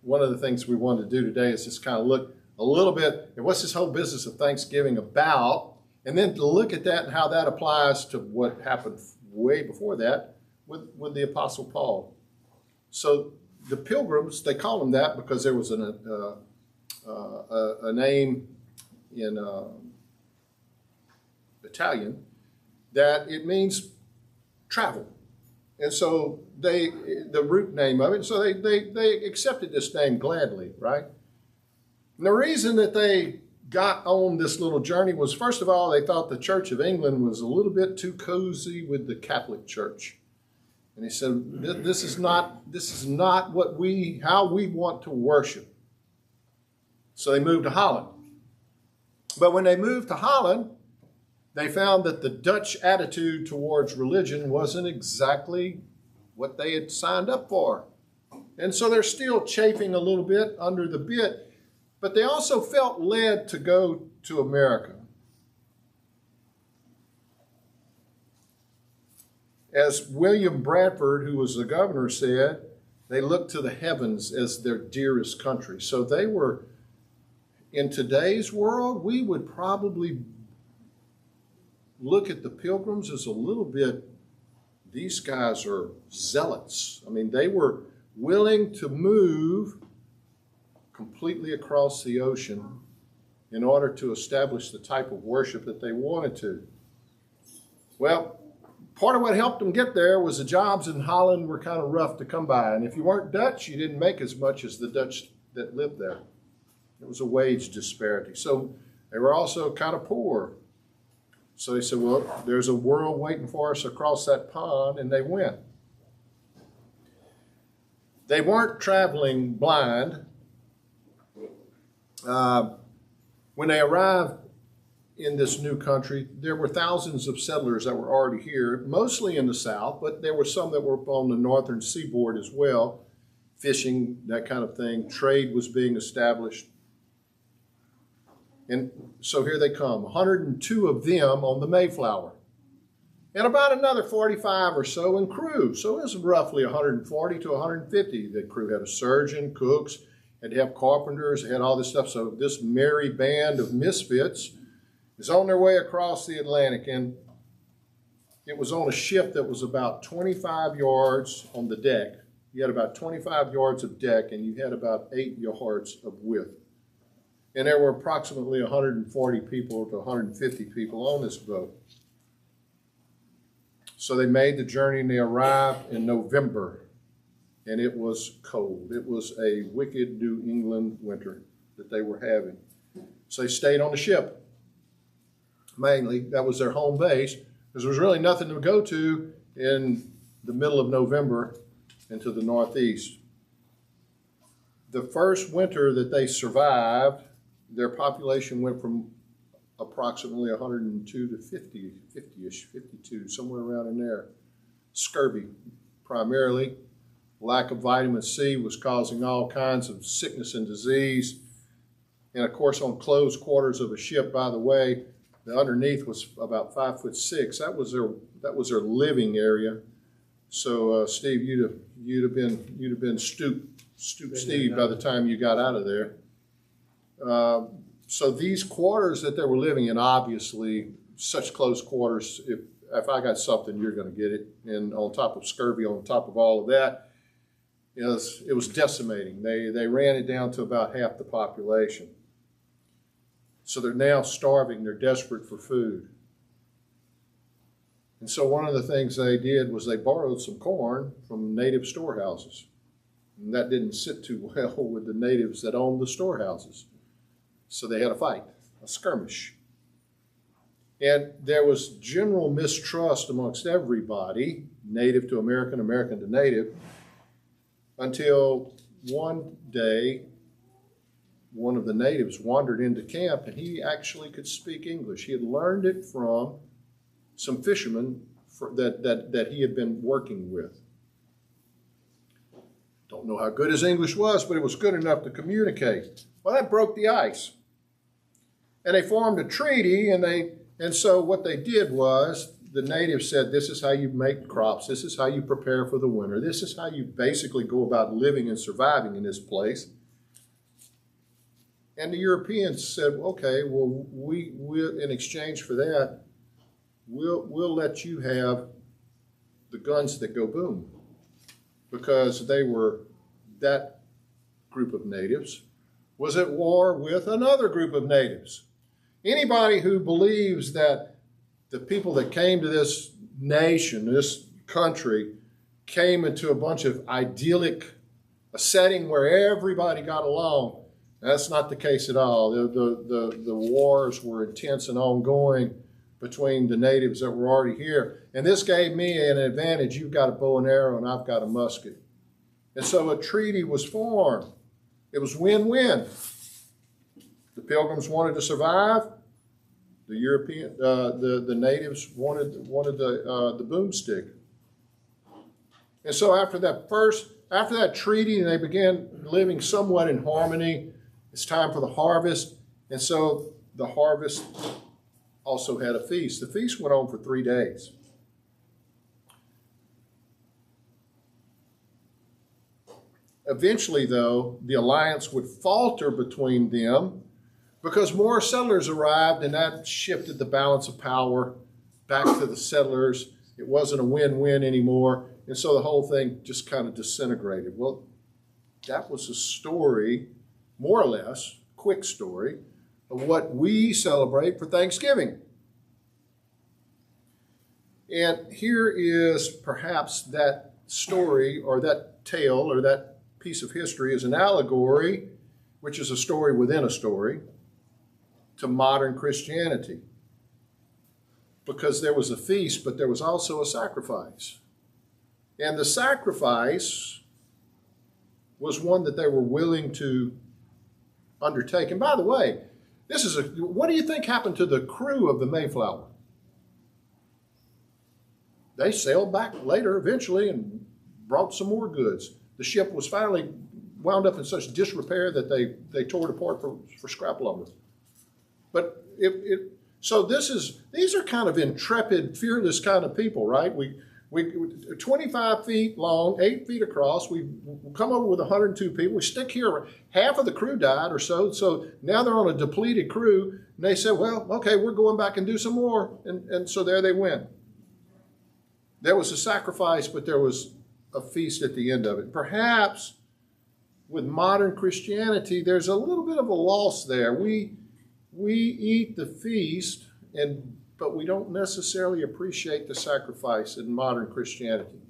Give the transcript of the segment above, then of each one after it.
one of the things we wanted to do today is just kind of look a little bit at what's this whole business of Thanksgiving about, and then to look at that and how that applies to what happened way before that with the Apostle Paul. So the Pilgrims, they call them that because there was a name in Italian that it means travel. And so the root name of it, so they accepted this name gladly, right? And the reason that they got on this little journey was, first of all, they thought the Church of England was a little bit too cozy with the Catholic Church. And he said, this is not how we want to worship. So they moved to Holland. But when they moved to Holland, they found that the Dutch attitude towards religion wasn't exactly what they had signed up for. And so they're still chafing a little bit under the bit, but they also felt led to go to America. As William Bradford, who was the governor, said, they looked to the heavens as their dearest country. So they were, in today's world, we would probably look at the Pilgrims as a little bit, these guys are zealots. I mean, they were willing to move completely across the ocean in order to establish the type of worship that they wanted to. Well, part of what helped them get there was the jobs in Holland were kind of rough to come by. And if you weren't Dutch, you didn't make as much as the Dutch that lived there. It was a wage disparity. So they were also kind of poor. So they said, well, there's a world waiting for us across that pond, and they went. They weren't traveling blind. When they arrived in this new country, there were thousands of settlers that were already here, mostly in the south, but there were some that were on the northern seaboard as well, fishing, that kind of thing. Trade was being established. And so here they come, 102 of them on the Mayflower, and about another 45 or so in crew. So it was roughly 140 to 150. The crew had a surgeon, cooks, had to have carpenters, had all this stuff. So this merry band of misfits is on their way across the Atlantic, and it was on a ship that was about 25 yards on the deck. You had about 25 yards of deck, and you had about 8 yards of width. And there were approximately 140 people to 150 people on this boat. So they made the journey, and they arrived in November, and it was cold. It was a wicked New England winter that they were having. So they stayed on the ship. Mainly, that was their home base, because there was really nothing to go to in the middle of November into the Northeast. The first winter that they survived, their population went from approximately 102 to 50-ish, 52, somewhere around in there. Scurvy, primarily. Lack of vitamin C was causing all kinds of sickness and disease. And of course, on closed quarters of a ship, by the way, the underneath was about 5'6". That was their living area. So Steve, you'd have been stoop Steve by the time you got out of there. So these quarters that they were living in, obviously, such close quarters, if I got something, you're going to get it. And on top of scurvy, on top of all of that, it was decimating. They ran it down to about half the population. So they're now starving. They're desperate for food. And so one of the things they did was they borrowed some corn from native storehouses. And that didn't sit too well with the natives that owned the storehouses. So they had a fight, a skirmish. And there was general mistrust amongst everybody, native to American, American to native, until one day one of the natives wandered into camp, and he actually could speak English. He had learned it from some fishermen that he had been working with. Don't know how good his English was, but it was good enough to communicate. Well, that broke the ice. And they formed a treaty, and so what they did was the natives said, this is how you make crops. This is how you prepare for the winter. This is how you basically go about living and surviving in this place. And the Europeans said, okay, well, we in exchange for that, we'll let you have the guns that go boom. Because that group of natives was at war with another group of natives. Anybody who believes that the people that came to this nation, this country, came into a bunch of idyllic, a setting where everybody got along, that's not the case at all. The wars were intense and ongoing between the natives that were already here. And this gave me an advantage. You've got a bow and arrow and I've got a musket. And so a treaty was formed. It was win-win. The Pilgrims wanted to survive. The natives wanted the boomstick. And so after that treaty, they began living somewhat in harmony. It's time for the harvest. And so the harvest also had a feast. The feast went on for 3 days. Eventually, though, the alliance would falter between them because more settlers arrived, and that shifted the balance of power back to the settlers. It wasn't a win-win anymore, and so the whole thing just kind of disintegrated. Well, that was a story, more or less, quick story, of what we celebrate for Thanksgiving. And here is perhaps that story or that tale or that piece of history is an allegory, which is a story within a story, to modern Christianity. Because there was a feast, but there was also a sacrifice. And the sacrifice was one that they were willing to undertake. And by the way, what do you think happened to the crew of the Mayflower? They sailed back later eventually and brought some more goods. The ship was finally wound up in such disrepair that they tore it apart for scrap lumber. But so these are kind of intrepid, fearless kind of people, right? We 25 feet long, 8 feet across. We come over with 102 people. We stick here. Half of the crew died or so. So now they're on a depleted crew. And they said, well, okay, we're going back and do some more. And so there they went. There was a sacrifice, but there was a feast at the end of it. Perhaps with modern Christianity, there's a little bit of a loss there. We eat the feast, but we don't necessarily appreciate the sacrifice in modern Christianity.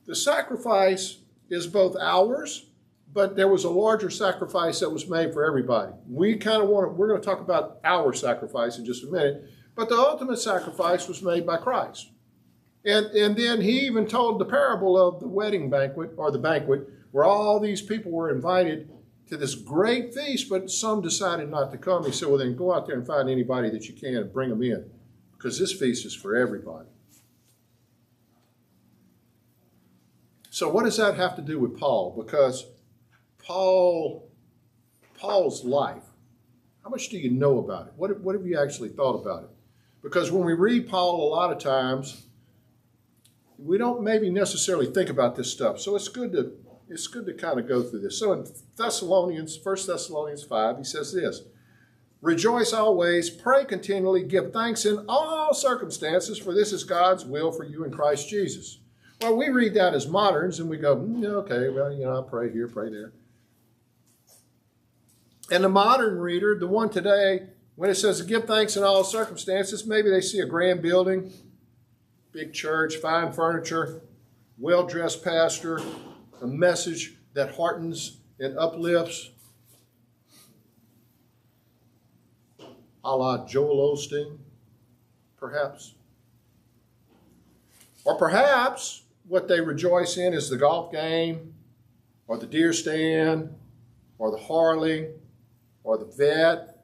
The sacrifice is both ours, but there was a larger sacrifice that was made for everybody. We're going to talk about our sacrifice in just a minute, but the ultimate sacrifice was made by Christ. And then he even told the parable of the wedding banquet, or the banquet, where all these people were invited to this great feast, but some decided not to come. He said, well, then go out there and find anybody that you can and bring them in, because this feast is for everybody. So what does that have to do with Paul? Because Paul's life, how much do you know about it? What have you actually thought about it? Because when we read Paul, a lot of times, we don't maybe necessarily think about this stuff. So it's good to kind of go through this. So in 1 Thessalonians 5, he says this: rejoice always, pray continually, give thanks in all circumstances, for this is God's will for you in Christ Jesus. Well, we read that as moderns and we go, okay, well, I pray here, pray there. And the modern reader, the one today, when it says give thanks in all circumstances, maybe they see a grand building, big church, fine furniture, well-dressed pastor, a message that heartens and uplifts, a la Joel Osteen, perhaps. Or perhaps what they rejoice in is the golf game, or the deer stand, or the Harley, or the vet,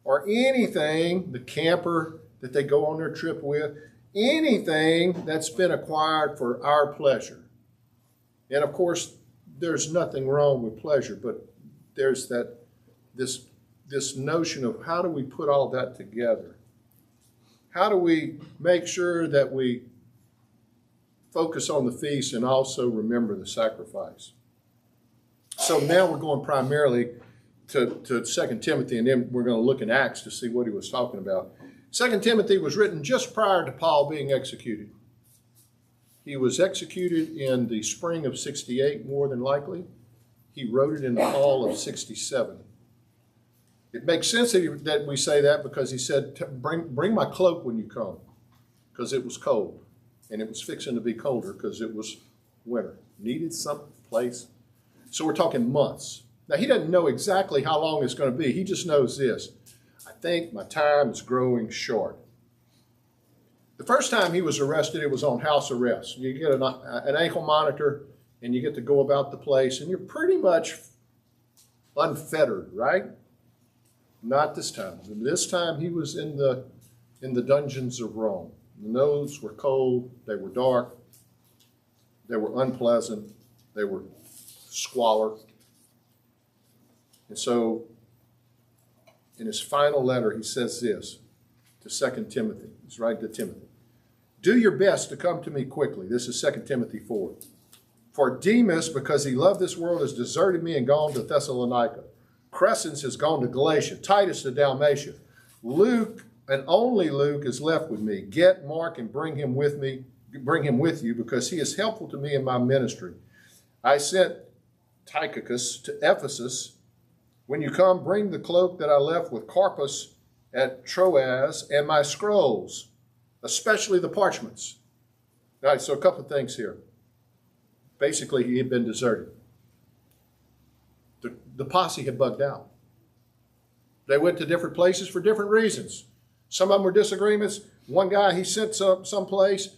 or anything, the camper that they go on their trip with, anything that's been acquired for our pleasure. And of course, there's nothing wrong with pleasure, but there's this notion of how do we put all that together? how do we make sure that we focus on the feast and also remember the sacrifice? So now we're going primarily to 2 Timothy, and then we're going to look in Acts to see what he was talking about. 2 Timothy was written just prior to Paul being executed. He was executed in the spring of 68, more than likely. He wrote it in the fall of 67. It makes sense that we say that because he said, bring my cloak when you come, because it was cold, and it was fixing to be colder because it was winter. Needed some place. So we're talking months. Now, he doesn't know exactly how long it's going to be. He just knows this. I think my time is growing short. The first time he was arrested, it was on house arrest. You get an ankle monitor, and you get to go about the place, and you're pretty much unfettered, right? Not this time. This time he was in the dungeons of Rome. The notes were cold. They were dark. They were unpleasant. They were squalor. And so in his final letter, he says this to 2 Timothy. He's writing to Timothy. Do your best to come to me quickly. This is 2 Timothy 4. For Demas, because he loved this world, has deserted me and gone to Thessalonica. Crescens has gone to Galatia. Titus to Dalmatia. Luke, and only Luke, is left with me. Get Mark and bring him with you, because he is helpful to me in my ministry. I sent Tychicus to Ephesus. When you come, bring the cloak that I left with Carpus at Troas and my scrolls, especially the parchments. All right, so a couple of things here. Basically, he had been deserted. The posse had bugged out. They went to different places for different reasons. Some of them were disagreements. One guy he sent someplace.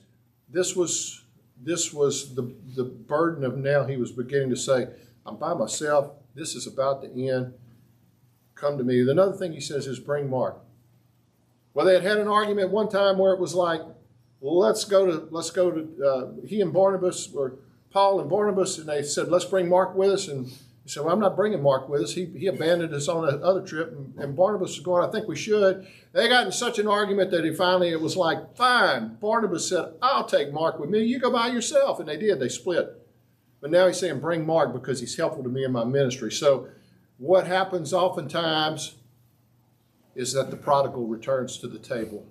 This was the burden of now he was beginning to say, I'm by myself. This is about to end. Come to me. Another thing he says is bring Mark. Well, they had an argument one time where it was like, well, let's go to he and Barnabas, or Paul and Barnabas, and they said, let's bring Mark with us. And he said, well, I'm not bringing Mark with us. He abandoned us on that other trip. And Barnabas was going, I think we should. They got in such an argument that it was like, fine. Barnabas said, I'll take Mark with me. You go by yourself. And they did. They split. But now he's saying, bring Mark because he's helpful to me in my ministry. So what happens oftentimes is that the prodigal returns to the table.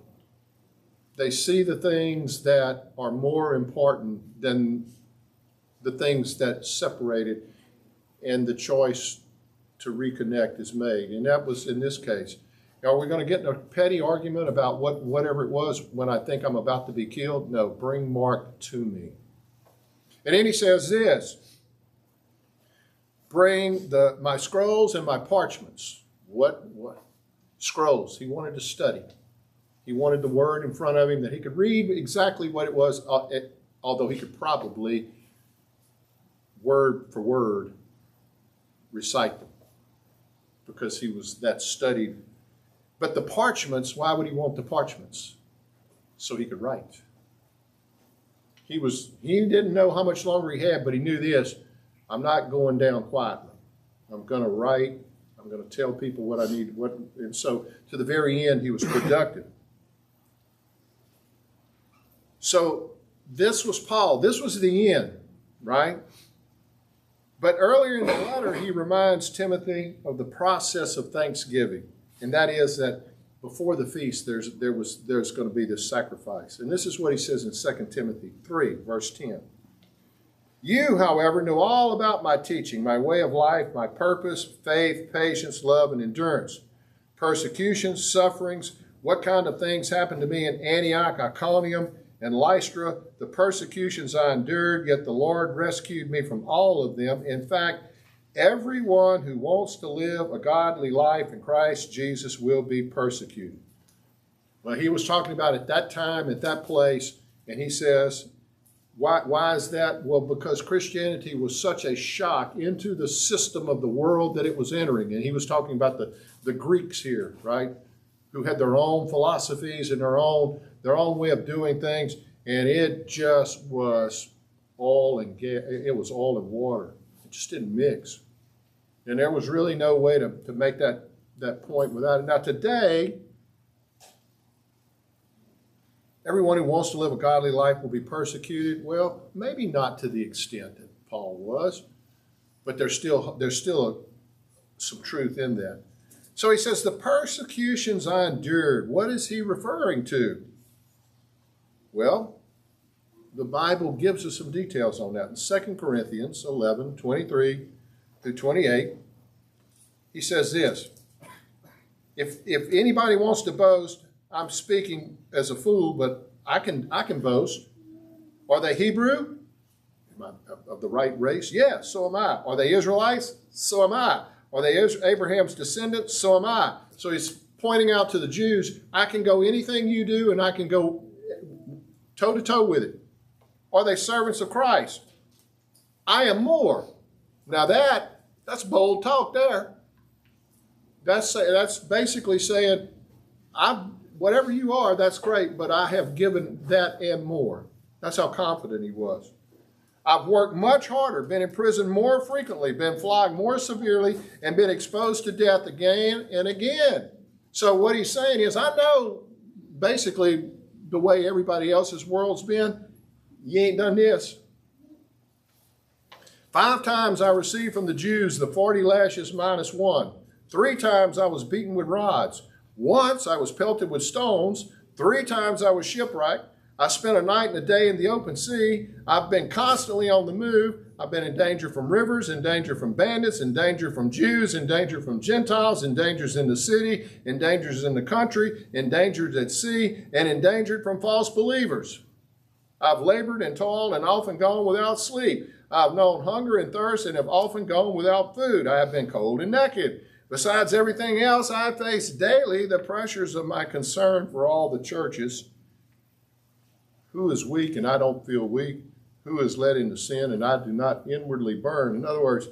They see the things that are more important than the things that separated, and the choice to reconnect is made. And that was in this case. Are we going to get in a petty argument about whatever it was when I think I'm about to be killed? No, bring Mark to me. And then he says this, bring my scrolls and my parchments. What? Scrolls. He wanted to study. He wanted the word in front of him that he could read exactly what it was, although he could probably, word for word, recite them because he was that studied. But the parchments, why would he want the parchments? So he could write. He didn't know how much longer he had, but he knew this. I'm not going down quietly. I'm going to write. I'm going to tell people what I need. And so to the very end, he was productive. So this was Paul. This was the end, right? But earlier in the letter, he reminds Timothy of the process of thanksgiving. And that is that before the feast, there's going to be this sacrifice. And this is what he says in 2 Timothy 3, verse 10. You, however, know all about my teaching, my way of life, my purpose, faith, patience, love, and endurance, persecutions, sufferings, what kind of things happened to me in Antioch, Iconium, and Lystra, the persecutions I endured, yet the Lord rescued me from all of them. In fact, everyone who wants to live a godly life in Christ Jesus will be persecuted. Well, he was talking about at that time, at that place, and he says, why is that? Well, because Christianity was such a shock into the system of the world that it was entering. And he was talking about the Greeks here, right, who had their own philosophies and their own way of doing things, and it just was all in water. It just didn't mix. And there was really no way to make that point without it. Now today, everyone who wants to live a godly life will be persecuted. Well, maybe not to the extent that Paul was, but there's still some truth in that. So he says, the persecutions I endured, what is he referring to? Well, the Bible gives us some details on that. In 2 Corinthians 11, 23 through 28, he says this, if anybody wants to boast, I'm speaking as a fool, but I can boast. Are they Hebrew? Am I of the right race? Yes, so am I. Are they Israelites? So am I. Are they Abraham's descendants? So am I. So he's pointing out to the Jews, I can go anything you do and I can go toe-to-toe with it. Are they servants of Christ? I am more. Now that's bold talk there. That's basically saying, whatever you are, that's great, but I have given that and more. That's how confident he was. I've worked much harder, been in prison more frequently, been flogged more severely, and been exposed to death again and again. So what he's saying is, I know basically the way everybody else's world's been, you ain't done this. 5 times I received from the Jews the 40 lashes minus 1. 3 times I was beaten with rods. Once I was pelted with stones. 3 times I was shipwrecked. I spent a night and a day in the open sea. I've been constantly on the move. I've been in danger from rivers, in danger from bandits, in danger from Jews, in danger from Gentiles, in dangers in the city, in dangers in the country, in dangers at sea, and endangered from false believers. I've labored and toiled and often gone without sleep. I've known hunger and thirst and have often gone without food. I have been cold and naked. Besides everything else, I face daily the pressures of my concern for all the churches. Who is weak and I don't feel weak? Who is led into sin and I do not inwardly burn? In other words,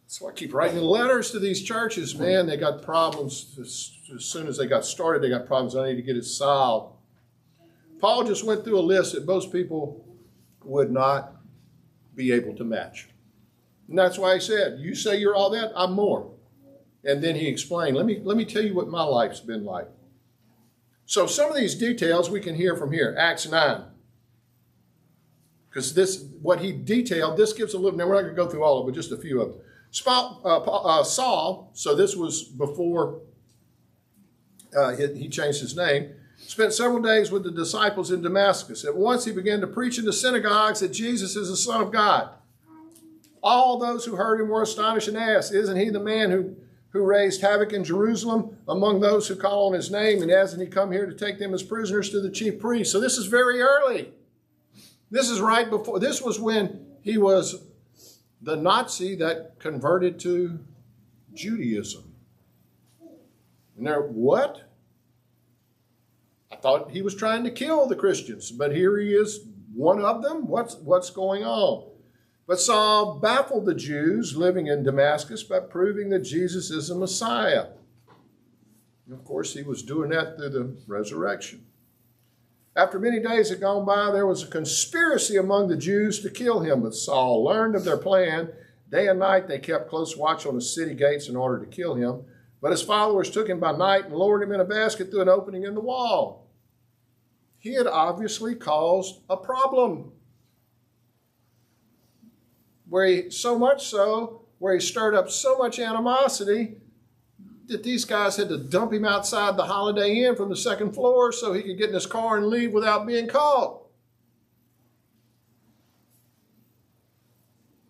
so I keep writing letters to these churches. Man, they got problems. As soon as they got started, they got problems. I need to get it solved. Paul just went through a list that most people would not be able to match. And that's why he said, you say you're all that, I'm more. And then he explained, let me tell you what my life's been like. So some of these details we can hear from here, Acts 9. Because what he detailed, this gives a little, now we're not going to go through all of it, but just a few of them. Saul, so this was before he changed his name, spent several days with the disciples in Damascus. At once he began to preach in the synagogues that Jesus is the Son of God. All those who heard him were astonished and asked, isn't he the man who raised havoc in Jerusalem among those who call on his name? And hasn't he come here to take them as prisoners to the chief priests? So this is very early. This is right before, this was when he was the Nazi that converted to Judaism. And they're, what? I thought he was trying to kill the Christians, but here he is, one of them. What's going on? But Saul baffled the Jews living in Damascus by proving that Jesus is the Messiah. And of course, he was doing that through the resurrection. After many days had gone by, there was a conspiracy among the Jews to kill him, but Saul learned of their plan. Day and night they kept close watch on the city gates in order to kill him. But his followers took him by night and lowered him in a basket through an opening in the wall. He had obviously caused a problem. Where he stirred up so much animosity that these guys had to dump him outside the Holiday Inn from the 2nd floor so he could get in his car and leave without being caught.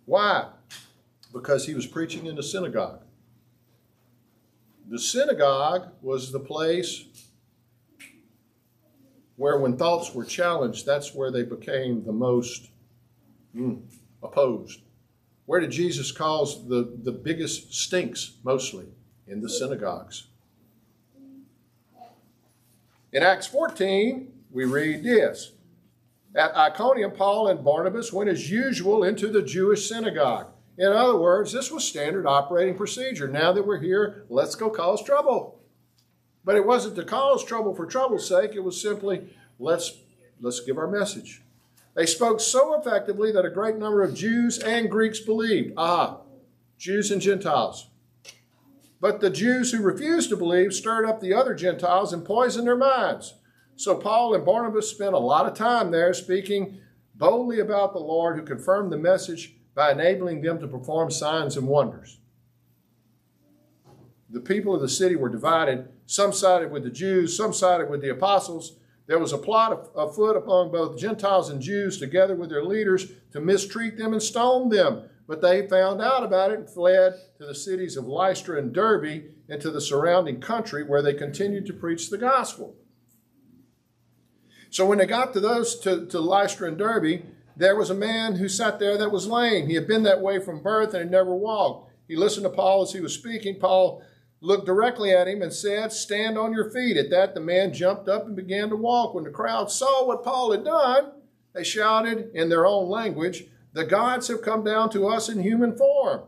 Why? Because he was preaching in the synagogue. The synagogue was the place where when thoughts were challenged, that's where they became the most opposed. Where did Jesus cause the biggest stinks mostly? In the synagogues. In Acts 14, we read this. At Iconium, Paul and Barnabas went as usual into the Jewish synagogue. In other words, this was standard operating procedure. Now that we're here, let's go cause trouble. But it wasn't to cause trouble for trouble's sake. It was simply, let's give our message. They spoke so effectively that a great number of Jews and Greeks believed. Jews and Gentiles. But the Jews who refused to believe stirred up the other Gentiles and poisoned their minds. So Paul and Barnabas spent a lot of time there speaking boldly about the Lord, who confirmed the message by enabling them to perform signs and wonders. The people of the city were divided. Some sided with the Jews, some sided with the apostles. There was a plot afoot among both Gentiles and Jews, together with their leaders, to mistreat them and stone them. But they found out about it and fled to the cities of Lystra and Derbe and to the surrounding country, where they continued to preach the gospel. So when they got to Lystra and Derbe, there was a man who sat there that was lame. He had been that way from birth and had never walked. He listened to Paul as he was speaking. Paul looked directly at him and said, "Stand on your feet." At that, the man jumped up and began to walk. When the crowd saw what Paul had done, they shouted in their own language, "The gods have come down to us in human form."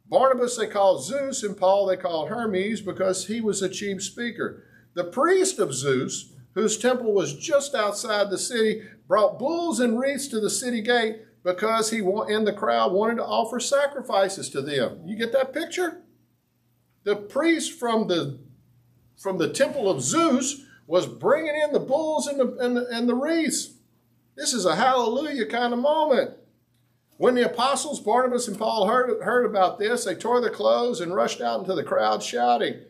Barnabas they called Zeus, and Paul they called Hermes, because he was a chief speaker. The priest of Zeus, whose temple was just outside the city, brought bulls and wreaths to the city gate because he and the crowd wanted to offer sacrifices to them. You get that picture? The priest from the temple of Zeus was bringing in the bulls and the wreaths. This is a hallelujah kind of moment. When the apostles Barnabas and Paul heard about this, they tore their clothes and rushed out into the crowd shouting,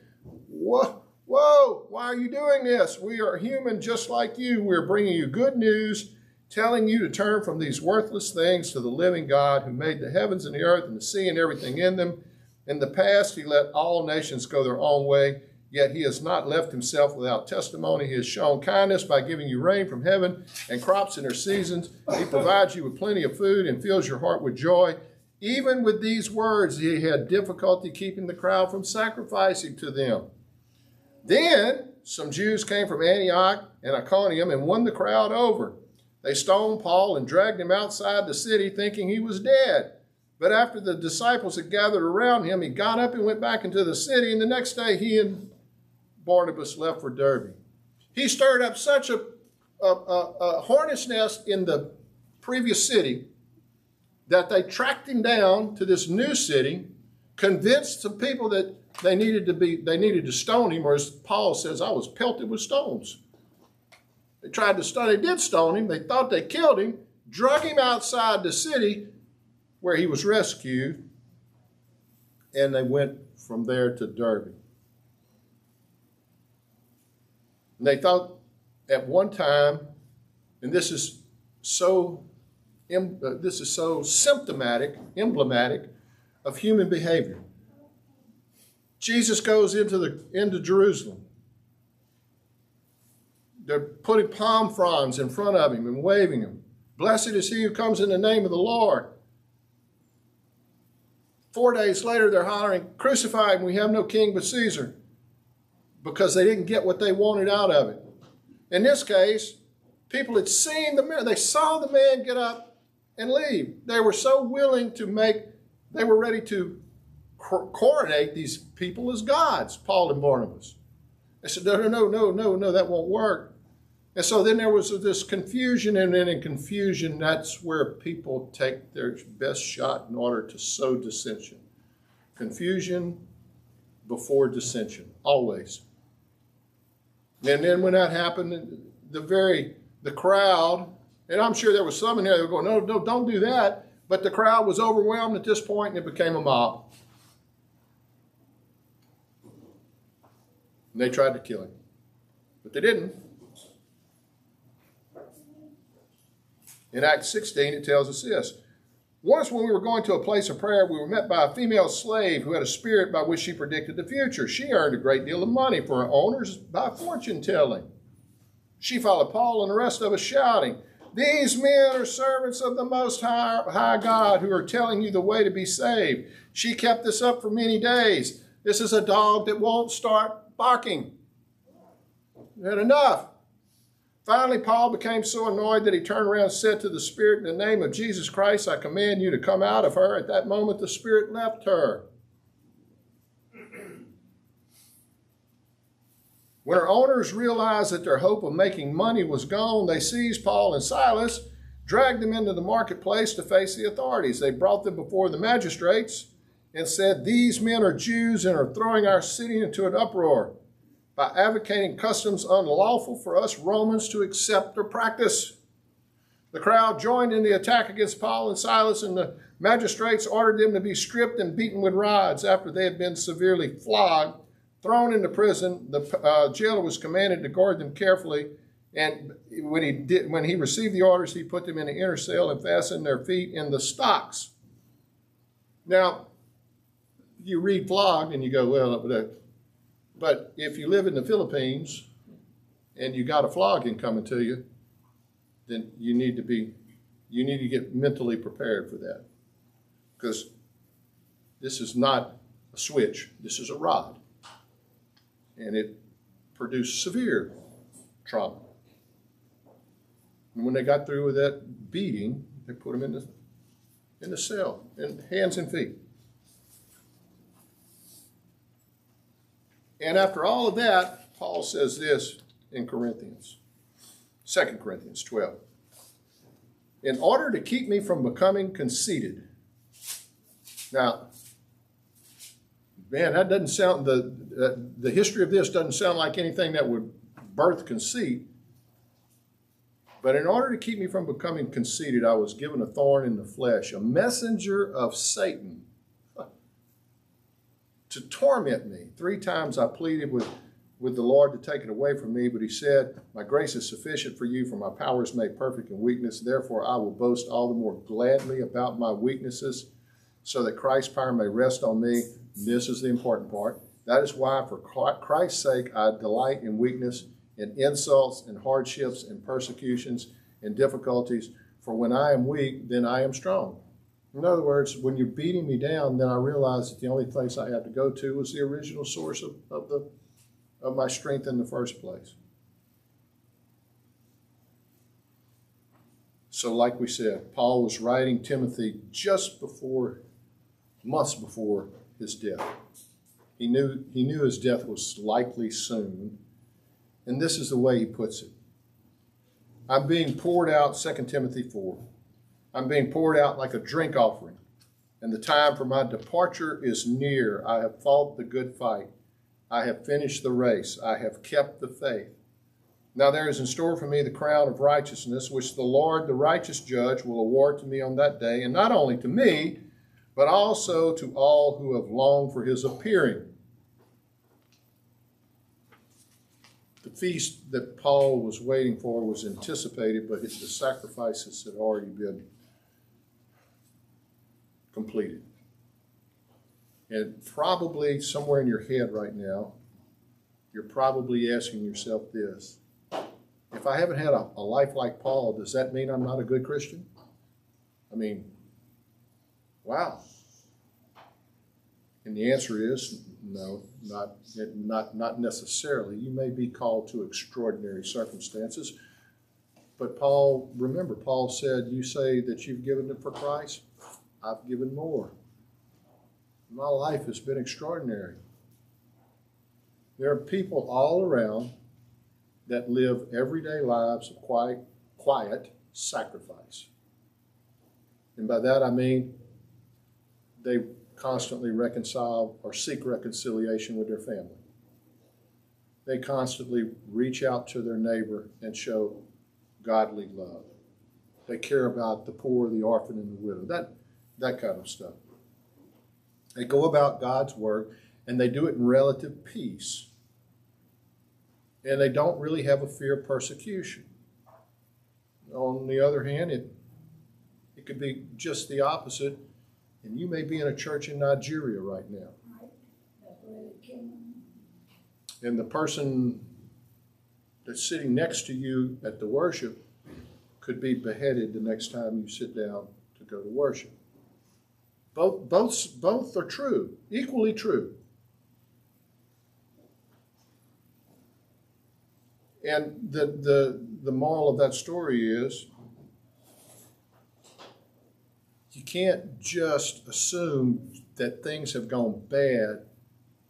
"Whoa, why are you doing this? We are human just like you. We're bringing you good news, telling you to turn from these worthless things to the living God, who made the heavens and the earth and the sea and everything in them. In the past, he let all nations go their own way, yet he has not left himself without testimony. He has shown kindness by giving you rain from heaven and crops in their seasons. He provides you with plenty of food and fills your heart with joy." Even with these words, he had difficulty keeping the crowd from sacrificing to them. Then some Jews came from Antioch and Iconium and won the crowd over. They stoned Paul and dragged him outside the city, thinking he was dead. But after the disciples had gathered around him, he got up and went back into the city, and the next day he and Barnabas left for Derbe. He stirred up such a hornet's nest in the previous city that they tracked him down to this new city, convinced some people that they needed to stone him, or as Paul says, "I was pelted with stones." They tried to stone, they did stone him, they thought they killed him, drug him outside the city where he was rescued, and they went from there to Derbe. And they thought at one time, and this is so symptomatic, emblematic of human behavior. Jesus goes into Jerusalem. They're putting palm fronds in front of him and waving them. "Blessed is he who comes in the name of the Lord." 4 days later, they're hollering, "Crucify him, we have no king but Caesar," because they didn't get what they wanted out of it. In this case, people had seen the man, they saw the man get up and leave. They were so willing they were ready to coronate these people as gods, Paul and Barnabas. They said, no, that won't work. And so then there was this confusion, and then in confusion, that's where people take their best shot in order to sow dissension. Confusion before dissension, always. And then when that happened, the crowd, and I'm sure there was some in there that were going, no, don't do that. But the crowd was overwhelmed at this point, and it became a mob. And they tried to kill him, but they didn't. In Acts 16, it tells us this. "Once when we were going to a place of prayer, we were met by a female slave who had a spirit by which she predicted the future. She earned a great deal of money for her owners by fortune telling. She followed Paul and the rest of us shouting, 'These men are servants of the Most High God who are telling you the way to be saved.' She kept this up for many days. This is a dog that won't start barking." We had enough. Finally, Paul became so annoyed that he turned around and said to the spirit, "In the name of Jesus Christ, I command you to come out of her." At that moment, the spirit left her. When her owners realized that their hope of making money was gone, they seized Paul and Silas, dragged them into the marketplace to face the authorities. They brought them before the magistrates and said, "These men are Jews and are throwing our city into an uproar by advocating customs unlawful for us Romans to accept or practice. The crowd joined in the attack against Paul and Silas, and the magistrates ordered them to be stripped and beaten with rods. After they had been severely flogged, thrown into prison, the jailer was commanded to guard them carefully. And when he received the orders, he put them in the inner cell and fastened their feet in the stocks. Now, you read flogged and you go, well, but if you live in the Philippines and you got a flogging coming to you, then you need to get mentally prepared for that. Because this is not a switch, this is a rod. And it produced severe trauma. And when they got through with that beating, they put them in the cell, in hands and feet. And after all of that, Paul says this in Corinthians, 2 Corinthians 12. In order to keep me from becoming conceited. Now, man, that doesn't sound, the history of this doesn't sound like anything that would birth conceit. But in order to keep me from becoming conceited, I was given a thorn in the flesh, a messenger of Satan to torment me. 3 times I pleaded with the Lord to take it away from me, but he said, my grace is sufficient for you, for my power is made perfect in weakness. Therefore, I will boast all the more gladly about my weaknesses, so that Christ's power may rest on me. This is the important part. That is why, for Christ's sake, I delight in weakness, in insults, in hardships, in persecutions, in difficulties. For when I am weak, then I am strong. In other words, when you're beating me down, then I realize that the only place I have to go to was the original source of my strength in the first place. So like we said, Paul was writing Timothy just months before his death. He knew his death was likely soon. And this is the way he puts it. I'm being poured out, 2 Timothy 4. I'm being poured out like a drink offering, and the time for my departure is near. I have fought the good fight. I have finished the race. I have kept the faith. Now there is in store for me the crown of righteousness, which the Lord, the righteous judge, will award to me on that day, and not only to me, but also to all who have longed for his appearing. The feast that Paul was waiting for was anticipated, but the sacrifices had already been completed. And probably somewhere in your head right now, you're probably asking yourself this: if I haven't had a life like Paul, does that mean I'm not a good Christian? I mean, wow. And the answer is no, not necessarily. You may be called to extraordinary circumstances. But Paul said, you say that you've given it for Christ? I've given more. My life has been extraordinary. There are people all around that live everyday lives of quiet sacrifice. And by that I mean they constantly reconcile or seek reconciliation with their family. They constantly reach out to their neighbor and show godly love. They care about the poor, the orphan, and the widow. That kind of stuff. They go about God's work, and they do it in relative peace. And they don't really have a fear of persecution. On the other hand, it could be just the opposite. And you may be in a church in Nigeria right now. And the person that's sitting next to you at the worship could be beheaded the next time you sit down to go to worship. Both are true, equally true. And the moral of that story is, you can't just assume that things have gone bad,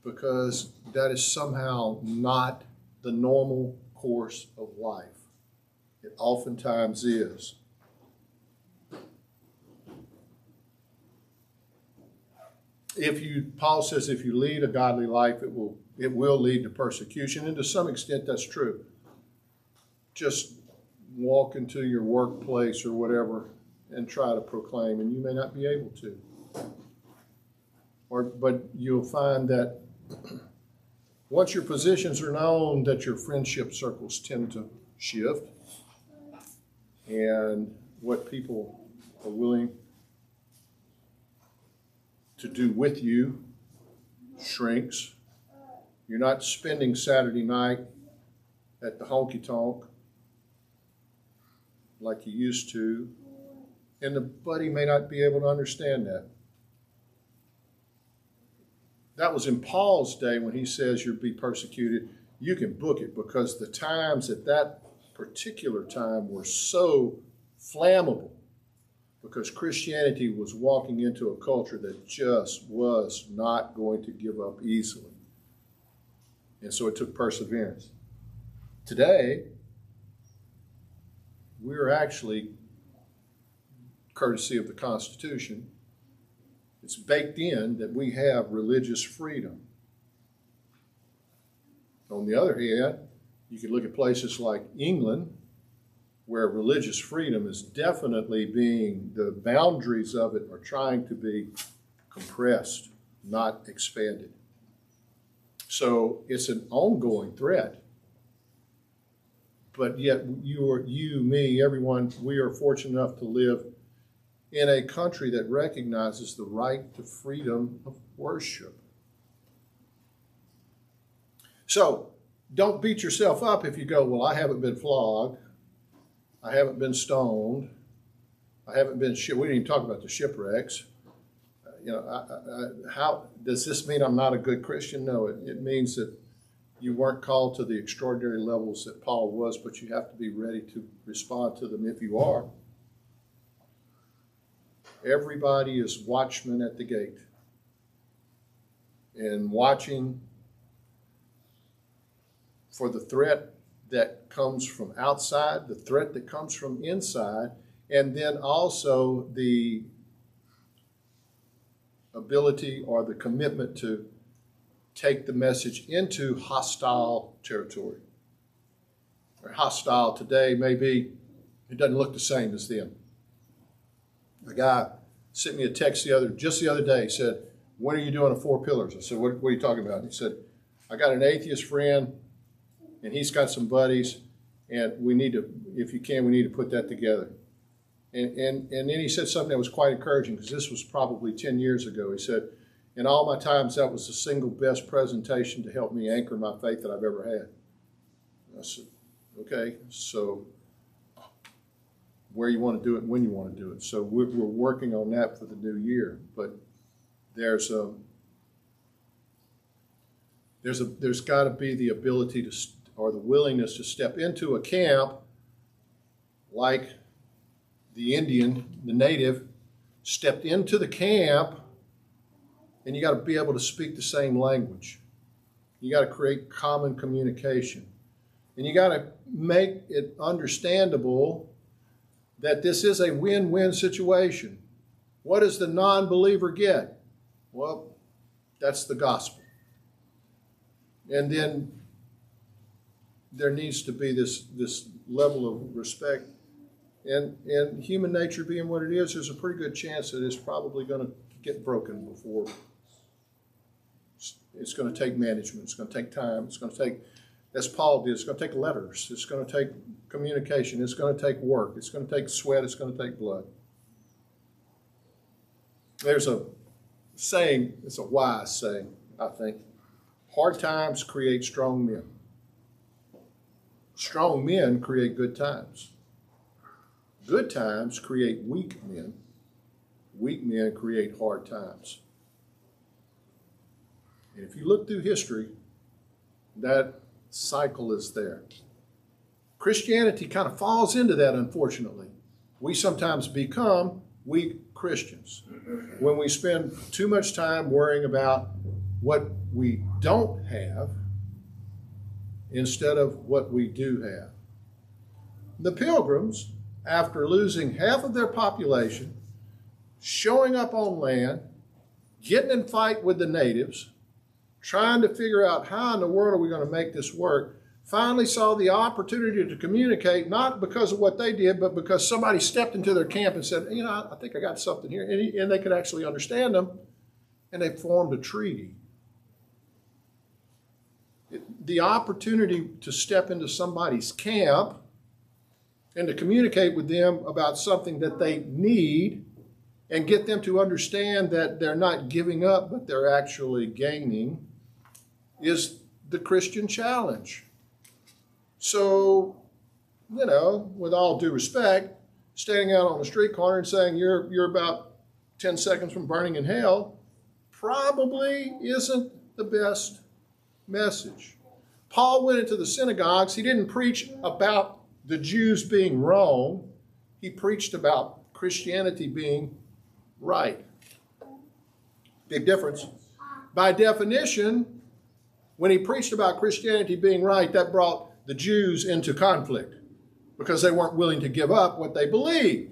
because that is somehow not the normal course of life. It oftentimes is. Paul says, if you lead a godly life, it will It will lead to persecution, and to some extent that's true. Just walk into your workplace or whatever and try to proclaim, and you may not be able to. But you'll find that once your positions are known, that your friendship circles tend to shift, and what people are willing to do with you shrinks. You're not spending Saturday night at the honky tonk like you used to, and the buddy may not be able to understand that. That was in Paul's day when he says you'll be persecuted. You can book it, because the times at that particular time were so flammable, because Christianity was walking into a culture that just was not going to give up easily. And so it took perseverance. Today, we're actually, courtesy of the Constitution, it's baked in that we have religious freedom. On the other hand, you can look at places like England, where religious freedom is definitely the boundaries of it are trying to be compressed, not expanded. So it's an ongoing threat. But yet you, me, everyone, we are fortunate enough to live in a country that recognizes the right to freedom of worship. So don't beat yourself up if you go, well, I haven't been flogged, I haven't been stoned, I haven't been we didn't even talk about the shipwrecks. How does this mean I'm not a good Christian? No, it means that you weren't called to the extraordinary levels that Paul was, but you have to be ready to respond to them if you are. Everybody is watchman at the gate, and watching for the threat that comes from outside, the threat that comes from inside, and then also the ability or the commitment to take the message into hostile territory. Or hostile today maybe it doesn't look the same as then. A guy sent me a text just the other day. He said, "When are you doing the 4 pillars?" I said, what are you talking about? He said, "I got an atheist friend, and he's got some buddies, and we need to, if you can, we need to put that together." And then he said something that was quite encouraging, because this was probably 10 years ago. He said, "In all my times, that was the single best presentation to help me anchor my faith that I've ever had." I said, okay, so where you want to do it and when you want to do it. So we're working on that for the new year. But there's got to be the ability to, or the willingness to step into a camp like the Indian, the native, stepped into the camp, and you got to be able to speak the same language. You got to create common communication. And you got to make it understandable that this is a win-win situation. What does the non-believer get? Well, that's the gospel. And then there needs to be this level of respect. And human nature being what it is, there's a pretty good chance that it's probably going to get broken before. It's going to take management. It's going to take time. It's going to take, as Paul did, it's going to take letters. It's going to take communication. It's going to take work. It's going to take sweat. It's going to take blood. There's a saying, it's a wise saying, I think. Hard times create strong men. Strong men create good times. Good times create weak men. Weak men create hard times. And if you look through history, that cycle is there. Christianity kind of falls into that, unfortunately. We sometimes become weak Christians when we spend too much time worrying about what we don't have instead of what we do have. The Pilgrims, after losing half of their population, showing up on land, getting in fight with the natives, trying to figure out how in the world are we going to make this work, finally saw the opportunity to communicate, not because of what they did, but because somebody stepped into their camp and said, I think I got something here. And they could actually understand them, and they formed a treaty. The opportunity to step into somebody's camp and to communicate with them about something that they need and get them to understand that they're not giving up, but they're actually gaining, is the Christian challenge. So, with all due respect, standing out on the street corner and saying you're about 10 seconds from burning in hell probably isn't the best message. Paul went into the synagogues. He didn't preach about the Jews being wrong. He preached about Christianity being right. Big difference. By definition, when he preached about Christianity being right, that brought the Jews into conflict because they weren't willing to give up what they believed.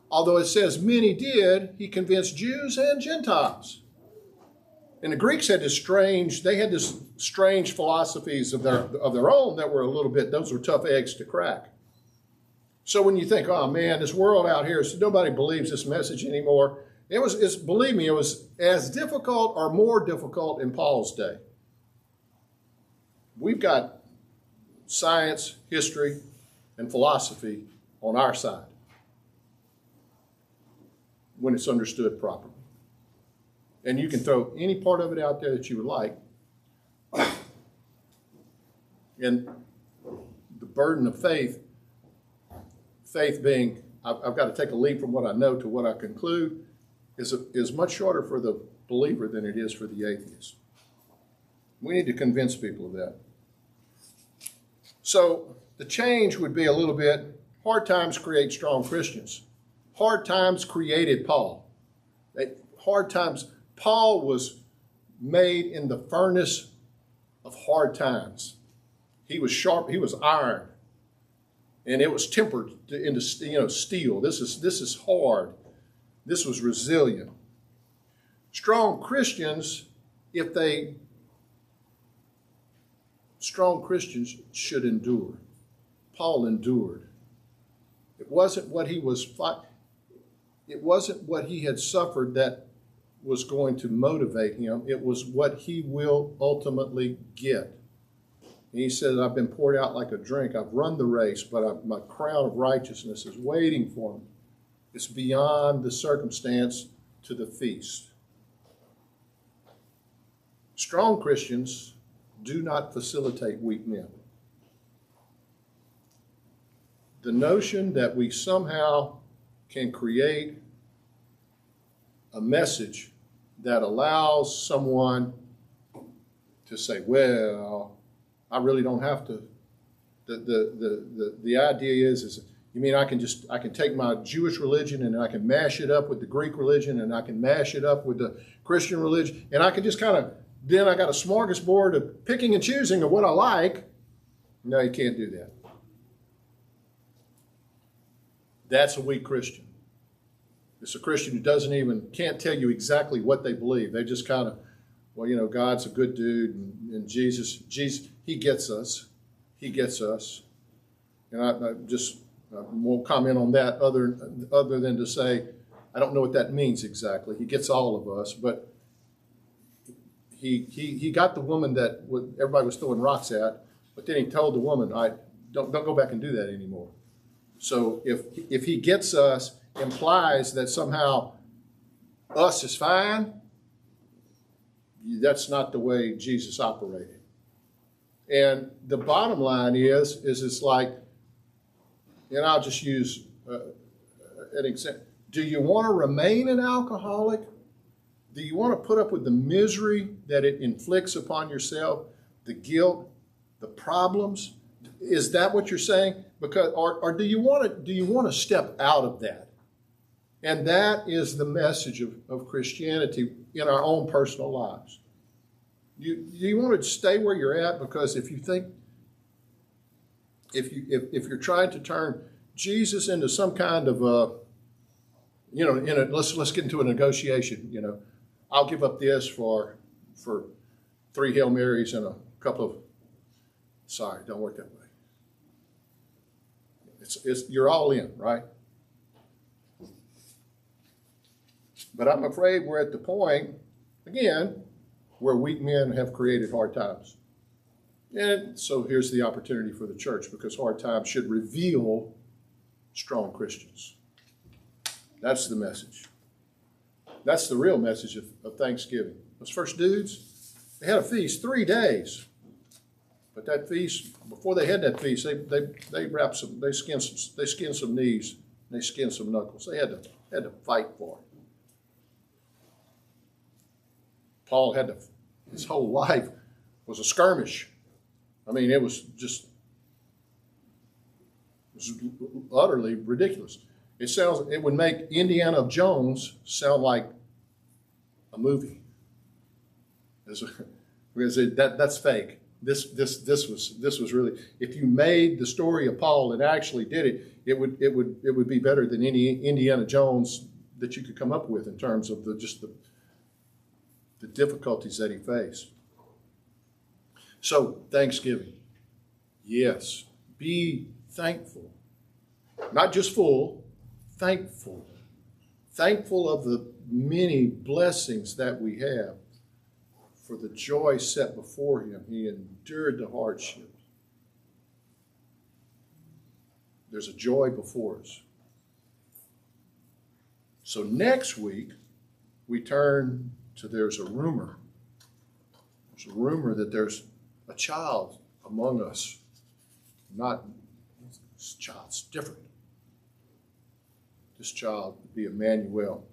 Although it says many did, he convinced Jews and Gentiles. And the Greeks had this strange philosophies of their own that were those were tough eggs to crack. So when you think, oh man, this world out here, so nobody believes this message anymore. Believe me, it was as difficult or more difficult in Paul's day. We've got science, history, and philosophy on our side when it's understood properly. And you can throw any part of it out there that you would like. And the burden of faith being, I've got to take a leap from what I know to what I conclude, is much shorter for the believer than it is for the atheist. We need to convince people of that. So the change would be a little bit, hard times create strong Christians. Hard times created Paul. Hard times, Paul was made in the furnace of hard times. He was sharp, he was iron, and it was tempered into steel. This is hard. This was resilient. Strong Christians should endure. Paul endured. It wasn't what he had suffered that was going to motivate him. It was what he will ultimately get. And he said, I've been poured out like a drink. I've run the race, but my crown of righteousness is waiting for me. It's beyond the circumstance to the feast. Strong Christians do not facilitate weak men. The notion that we somehow can create a message that allows someone to say, well, I really don't have to. The idea is you mean I can take my Jewish religion and I can mash it up with the Greek religion and I can mash it up with the Christian religion and I can just then I got a smorgasbord of picking and choosing of what I like. No, you can't do that. That's a weak Christian. It's a Christian who can't tell you exactly what they believe. They just God's a good dude and Jesus, he gets us. He gets us. And I won't comment on that other than to say, I don't know what that means exactly. He gets all of us, but he got the woman that everybody was throwing rocks at, but then he told the woman, don't go back and do that anymore. So if he gets us, implies that somehow us is fine, that's not the way Jesus operated. And the bottom line is it's like, and I'll just use an example. Do you want to remain an alcoholic? Do you want to put up with the misery that it inflicts upon yourself, the guilt, the problems? Is that what you're saying? Or do you want to step out of that? And that is the message of Christianity in our own personal lives. You want to stay where you're at, because if you're trying to turn Jesus into some kind of let's get into a negotiation. I'll give up this for 3 Hail Marys and a couple of, sorry, don't work that way. You're all in, right? But I'm afraid we're at the point, again, where weak men have created hard times. And so here's the opportunity for the church, because hard times should reveal strong Christians. That's the message. That's the real message of Thanksgiving. Those first dudes, they had a feast 3 days. But that feast, before they had that feast, they wrapped some, they skinned some knees, and they skinned some knuckles. They had to fight for it. Paul his whole life was a skirmish. I mean, it was utterly ridiculous. It would make Indiana Jones sound like a movie. Because that's fake. This was really, if you made the story of Paul and actually did it, it would be better than any Indiana Jones that you could come up with in terms of the difficulties that he faced. So, Thanksgiving. Yes, be thankful. Not just full, thankful. Thankful of the many blessings that we have. For the joy set before him, he endured the hardship. There's a joy before us. So next week, we turn to there's a rumor. There's a rumor that there's a child among us. This child's different. This child would be Emmanuel.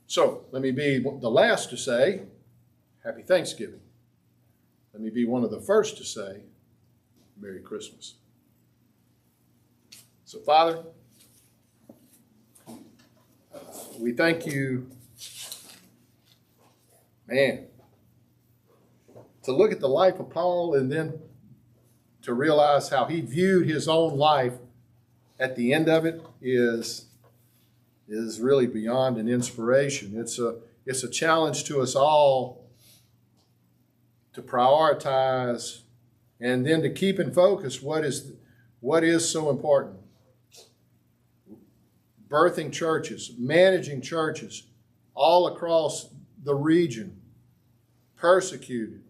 So let me be the last to say, Happy Thanksgiving. Let me be one of the first to say, Merry Christmas. So, Father, we thank you, man, to look at the life of Paul and then to realize how he viewed his own life at the end of it is really beyond an inspiration. It's a challenge to us all to prioritize and then to keep in focus what is so important. Birthing churches, managing churches all across the region, persecuted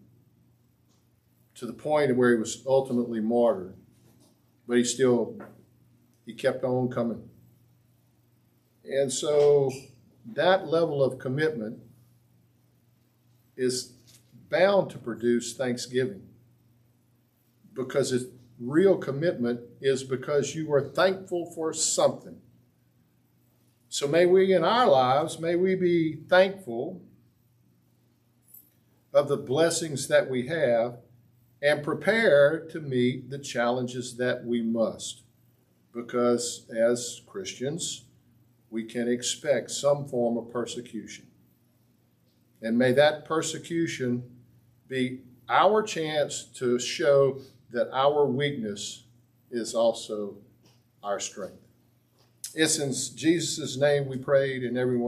to the point where he was ultimately martyred. But he kept on coming. And so that level of commitment is bound to produce thanksgiving, because its real commitment is because you are thankful for something. So may we in our lives, may we be thankful of the blessings that we have and prepare to meet the challenges that we must, because as Christians, we can expect some form of persecution. And may that persecution be our chance to show that our weakness is also our strength. It's in Jesus' name we prayed, and everyone